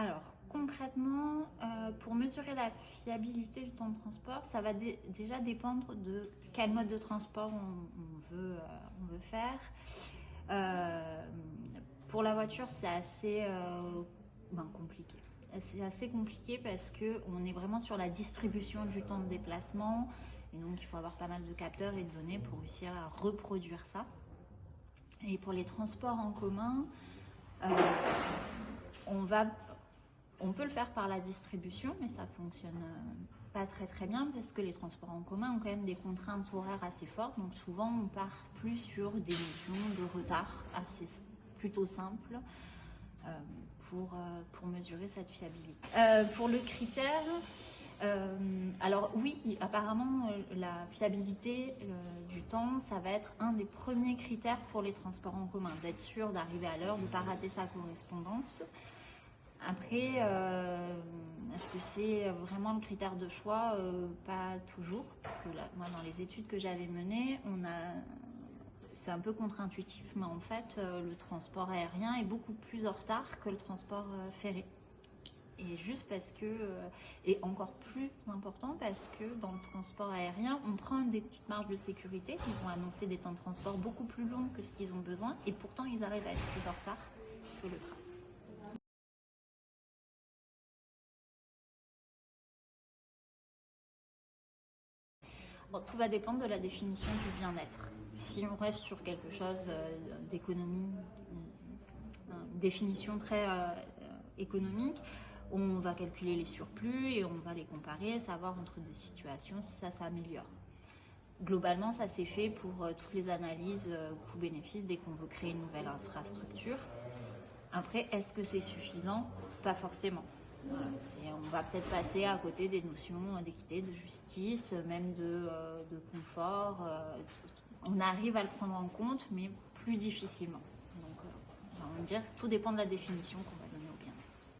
Alors, concrètement, pour mesurer la fiabilité du temps de transport, ça va déjà dépendre de quel mode de transport on veut faire. Pour la voiture, c'est assez compliqué. C'est assez compliqué parce qu'on est vraiment sur la distribution du temps de déplacement. Et donc, il faut avoir pas mal de capteurs et de données pour réussir à reproduire ça. Et pour les transports en commun, on peut le faire par la distribution, mais ça fonctionne pas très bien parce que les transports en commun ont quand même des contraintes horaires assez fortes. Donc souvent, on part plus sur des notions de retard plutôt simples pour mesurer cette fiabilité. Pour le critère, alors oui, apparemment la fiabilité du temps, ça va être un des premiers critères pour les transports en commun, d'être sûr d'arriver à l'heure, de ne pas rater sa correspondance. Après, est-ce que c'est vraiment le critère de choix? Pas toujours, parce que là, moi, dans les études que j'avais menées, c'est un peu contre-intuitif, mais en fait, le transport aérien est beaucoup plus en retard que le transport ferré. Et juste parce que, et encore plus important, parce que dans le transport aérien, on prend des petites marges de sécurité. Ils vont annoncer des temps de transport beaucoup plus longs que ce qu'ils ont besoin, et pourtant, ils arrivent à être plus en retard que le train. Bon, tout va dépendre de la définition du bien-être. Si on reste sur quelque chose d'économie, une définition très économique, on va calculer les surplus et on va les comparer, savoir entre des situations si ça s'améliore. Globalement, ça s'est fait pour toutes les analyses coût-bénéfice dès qu'on veut créer une nouvelle infrastructure. Après, est-ce que c'est suffisant? Pas forcément. Voilà, on va peut-être passer à côté des notions d'équité, de justice, même de confort. On arrive à le prendre en compte, mais plus difficilement. Donc, on va dire que tout dépend de la définition qu'on